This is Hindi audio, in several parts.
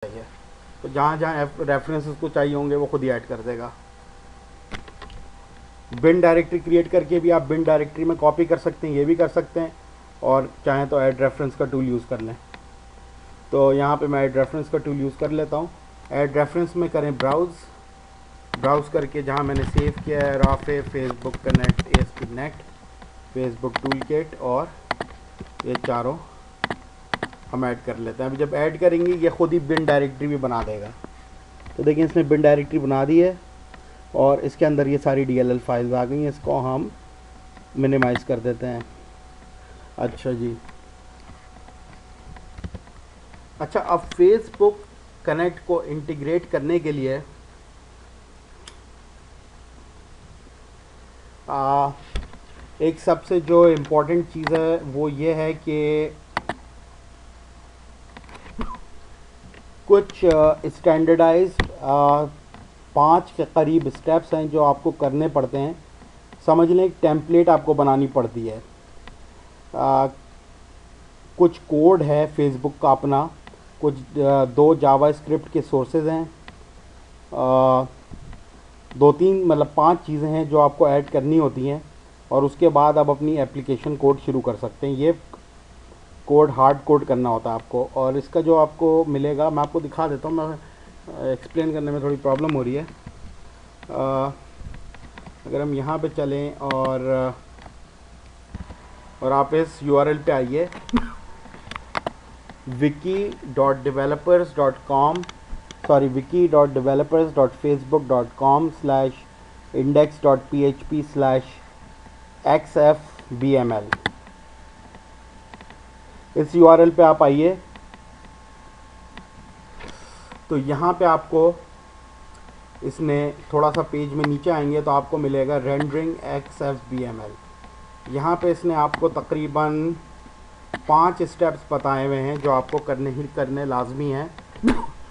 चाहिए, तो जहाँ जहाँ रेफरेंसेस को चाहिए होंगे वो खुद ही ऐड कर देगा। बिन डायरेक्टरी क्रिएट करके भी आप बिन डायरेक्टरी में कॉपी कर सकते हैं, ये भी कर सकते हैं, और चाहें तो ऐड रेफरेंस का टूल यूज़ कर लें। तो यहाँ पे मैं ऐड रेफरेंस का टूल यूज़ कर लेता हूँ। ऐड रेफरेंस में करें ब्राउज़ करके जहाँ मैंने सेव किया है Rafe, Facebook connect, ASP net, Facebook tool kit, और ये चारों हम ऐड कर लेते हैं। अभी जब ऐड करेंगे ये खुद ही बिन डायरेक्टरी भी बना देगा। तो देखिए इसने बिन डायरेक्टरी बना दी है और इसके अंदर ये सारी DLL फाइल्स आ गई हैं। इसको हम मिनिमाइज़ कर देते हैं। अच्छा जी, अच्छा, अब फेसबुक कनेक्ट को इंटीग्रेट करने के लिए एक सबसे जो इम्पोर्टेंट चीज़ है वो ये है कि कुछ स्टैंडर्डाइज्ड 5 के करीब स्टेप्स हैं जो आपको करने पड़ते हैं। समझ लें एक टेम्पलेट आपको बनानी पड़ती है। कुछ कोड है फेसबुक का अपना, कुछ 2 जावास्क्रिप्ट के सोर्सेज हैं, 2-3 मतलब 5 चीज़ें हैं जो आपको ऐड करनी होती हैं, और उसके बाद आप अपनी एप्लीकेशन कोड शुरू कर सकते हैं। ये कोड हार्ड कोड करना होता है आपको, और इसका जो आपको मिलेगा मैं आपको दिखा देता हूँ। मैं एक्सप्लेन करने में थोड़ी प्रॉब्लम हो रही है। अगर हम यहाँ पे चलें और आप इस URL पे आइए wiki.developers.com/wiki.developers.facebook.com/index.php/xfbml, इस URL पे आप आइए। तो यहाँ पे आपको इसने थोड़ा सा पेज में नीचे आएंगे तो आपको मिलेगा रेंडरिंग XFBML। यहाँ पे इसने आपको तकरीबन 5 स्टेप्स बताए हुए हैं जो आपको करने ही करने लाजमी हैं,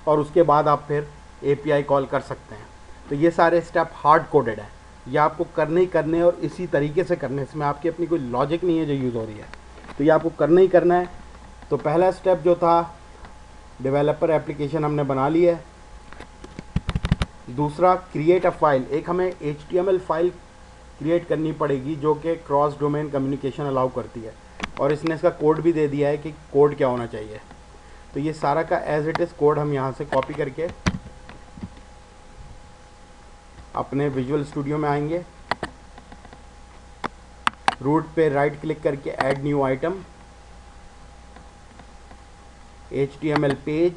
और उसके बाद आप फिर API कॉल कर सकते हैं। तो ये सारे स्टेप हार्ड कोडेड हैं, ये आपको करने ही करने और इसी तरीके से करने, इसमें आपकी अपनी कोई लॉजिक नहीं है जो यूज़ हो रही है, तो ये आपको करना ही करना है। तो पहला स्टेप जो था डेवलपर एप्लीकेशन हमने बना ली है। दूसरा क्रिएट अ फाइल, एक हमें HTML फाइल क्रिएट करनी पड़ेगी जो कि क्रॉस डोमेन कम्युनिकेशन अलाउ करती है, और इसने इसका कोड भी दे दिया है कि कोड क्या होना चाहिए। तो ये सारा का एज इट इज़ कोड हम यहाँ से कॉपी करके अपने विजुअल स्टूडियो में आएंगे, रूट पे राइट क्लिक करके add new item, HTML page,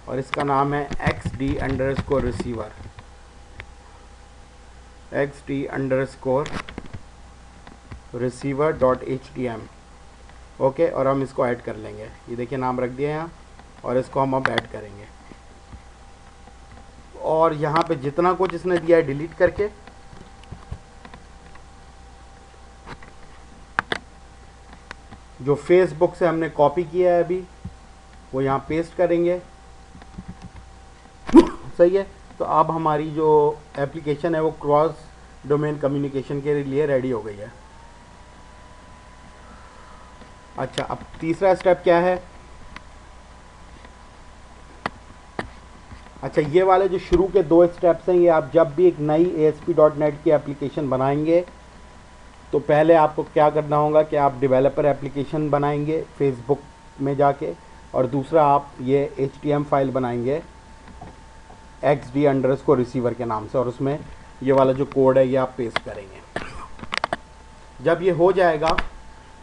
और इसका नाम है XD_receiver, XD_receiver.htm। ओके, और हम इसको ऐड कर लेंगे। ये देखिए नाम रख दिया यहाँ, और इसको हम अब ऐड करेंगे। और यहाँ पे जितना कुछ इसने दिया है डिलीट करके जो फेसबुक से हमने कॉपी किया है अभी वो यहाँ पेस्ट करेंगे। सही है। तो अब हमारी जो एप्लीकेशन है वो क्रॉस डोमेन कम्युनिकेशन के लिए रेडी हो गई है। अच्छा, अब तीसरा स्टेप क्या है? अच्छा, ये वाले जो शुरू के 2 स्टेप्स हैं, ये आप जब भी एक नई ASP.NET की एप्लीकेशन बनाएंगे तो पहले आपको क्या करना होगा कि आप डेवलपर एप्लीकेशन बनाएंगे फेसबुक में जाके, और दूसरा आप ये HTML फाइल बनाएंगे XD_receiver के नाम से, और उसमें ये वाला जो कोड है ये आप पेस्ट करेंगे। जब ये हो जाएगा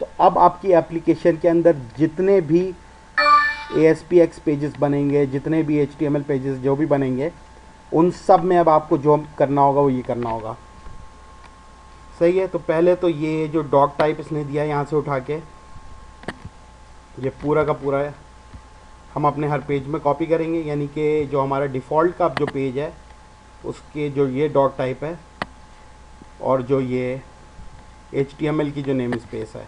तो अब आपकी एप्लीकेशन के अंदर जितने भी ASPX पेजेस बनेंगे, जितने भी HTML पेजेस जो भी बनेंगे, उन सब में अब आपको जो करना होगा वो ये करना होगा। सही है। तो पहले तो ये जो डॉक टाइप इसने दिया है यहाँ से उठा के ये पूरा का पूरा है हम अपने हर पेज में कॉपी करेंगे, यानी कि जो हमारा डिफ़ॉल्ट का जो पेज है उसके जो ये डॉक टाइप है और जो ये HTML की जो नेम स्पेस है।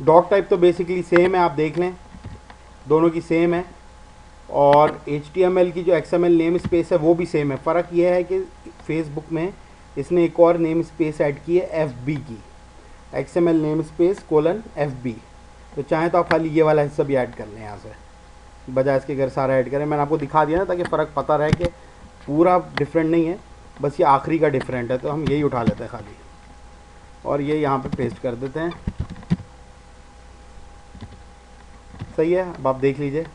डॉक टाइप तो बेसिकली सेम है, आप देख लें दोनों की सेम है, और HTML की जो XML नेम स्पेस है वो भी सेम है। फ़र्क ये है कि फेसबुक में इसने एक और नेम स्पेस ऐड की है FB की, XML नेम स्पेस : FB। तो चाहें तो आप खाली ये वाला हिस्सा भी ऐड कर लें यहाँ से, बजाय इसके अगर सारा ऐड करें। मैंने आपको दिखा दिया ना ताकि फ़र्क पता रहे कि पूरा डिफरेंट नहीं है, बस ये आखिरी का डिफरेंट है। तो हम यही उठा लेते हैं खाली, और ये यहाँ पे पेस्ट कर देते हैं। सही है, अब आप देख लीजिए।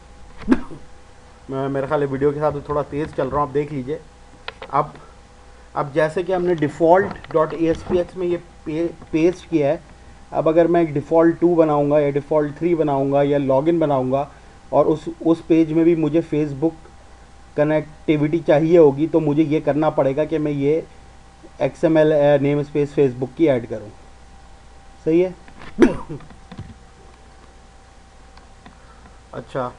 मैं मेरे ख्याल वीडियो के हिसाब से थोड़ा तेज़ चल रहा हूँ, आप देख लीजिए। अब जैसे कि हमने डिफ़ॉल्ट .aspx में ये पेस्ट किया है, अब अगर मैं एक डिफ़ॉल्ट 2 बनाऊँगा या डिफ़ॉल्ट 3 बनाऊँगा या लॉगिन बनाऊँगा और उस पेज में भी मुझे फेसबुक कनेक्टिविटी चाहिए होगी, तो मुझे ये करना पड़ेगा कि मैं ये XML नेम स्पेस फेसबुक की ऐड करूँ। सही है। अच्छा,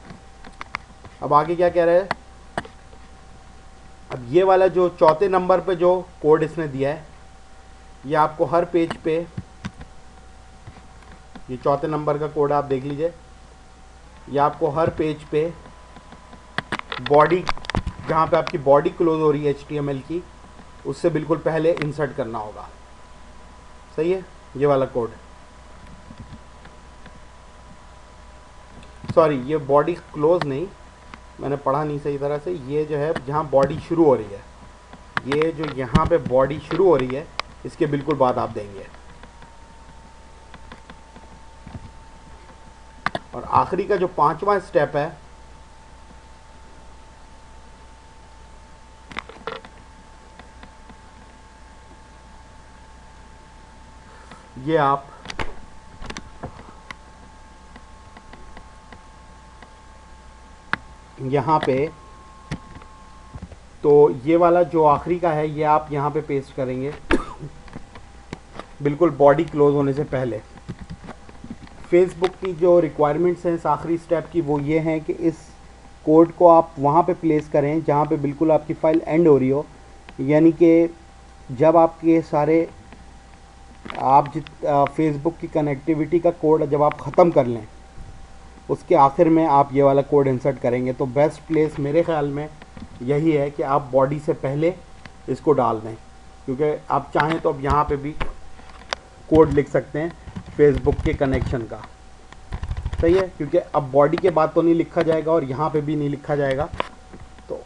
अब आगे क्या कह रहे हैं। अब ये वाला जो चौथे नंबर पे जो कोड इसने दिया है, ये आपको हर पेज पे, ये चौथे नंबर का कोड आप देख लीजिए, ये आपको हर पेज पे बॉडी, जहाँ पे आपकी बॉडी क्लोज हो रही है HTML की, उससे बिल्कुल पहले इंसर्ट करना होगा। सही है, ये वाला कोड, सॉरी ये बॉडी क्लोज नहीं, मैंने पढ़ा नहीं सही तरह से। ये जो है जहाँ बॉडी शुरू हो रही है, ये जो यहाँ पे बॉडी शुरू हो रही है, इसके बिल्कुल बाद आप देंगे। और आखिरी का जो 5वां स्टेप है, ये आप यहाँ पे, तो ये वाला जो आखिरी का है, ये आप यहाँ पे पेस्ट करेंगे बिल्कुल बॉडी क्लोज होने से पहले। फेसबुक की जो रिक्वायरमेंट्स हैं इस आखिरी स्टेप की, वो ये हैं कि इस कोड को आप वहाँ पे प्लेस करें जहाँ पे बिल्कुल आपकी फ़ाइल एंड हो रही हो। यानी कि जब आपके सारे फेसबुक की कनेक्टिविटी का कोड जब आप ख़त्म कर लें, उसके आखिर में आप ये वाला कोड इंसर्ट करेंगे। तो बेस्ट प्लेस मेरे ख़्याल में यही है कि आप बॉडी से पहले इसको डाल दें, क्योंकि आप चाहें तो अब यहाँ पे भी कोड लिख सकते हैं फेसबुक के कनेक्शन का। सही है, क्योंकि अब बॉडी के बाद तो नहीं लिखा जाएगा और यहाँ पे भी नहीं लिखा जाएगा। तो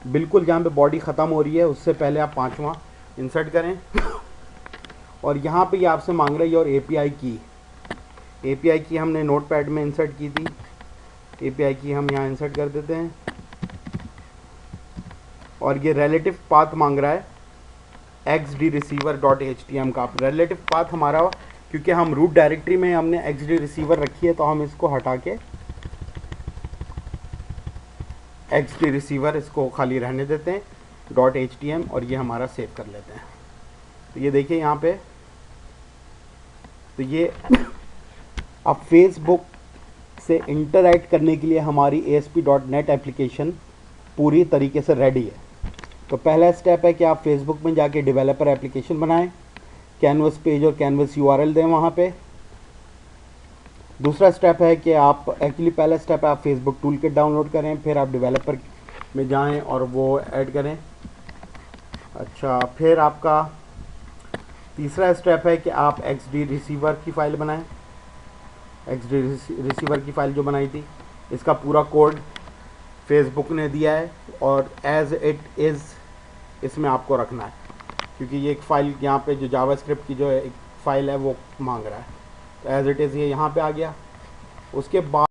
बिल्कुल जहाँ पे बॉडी ख़त्म हो रही है उससे पहले आप 5वां इंसर्ट करें। और यहाँ पे ये आपसे मांग रहा है और API की हमने नोटपैड में इंसर्ट की थी, API की हम यहाँ इंसर्ट कर देते हैं। और ये रिलेटिव पाथ मांग रहा है xdreceiver.htm का। रिलेटिव पाथ हमारा, क्योंकि हम रूट डायरेक्टरी में हमने xdreceiver रखी है, तो हम इसको हटा के xdreceiver इसको खाली रहने देते हैं .htm, और ये हमारा सेव कर लेते हैं। तो ये देखिए यहाँ पे, तो ये अब फेसबुक से इंटरैक्ट करने के लिए हमारी ASP.NET एप्लीकेशन पूरी तरीके से रेडी है। तो पहला स्टेप है कि आप फेसबुक में जाके डेवलपर एप्लीकेशन बनाएं, कैनवस पेज और कैनवस URL दें वहाँ पे। दूसरा स्टेप है कि आप पहला स्टेप है आप फेसबुक टूल किट डाउनलोड करें, फिर आप डेवलपर में जाएं और वो ऐड करें। अच्छा, फिर आपका तीसरा स्टेप है कि आप xdreceiver की फ़ाइल बनाएं। xdreceiver की फ़ाइल जो बनाई थी, इसका पूरा कोड फेसबुक ने दिया है और एज इट इज़ इसमें आपको रखना है, क्योंकि ये एक फ़ाइल यहाँ पे जो जावास्क्रिप्ट की जो एक फ़ाइल है वो मांग रहा है। तो एज इट इज़ ये यहाँ पे आ गया। उसके बाद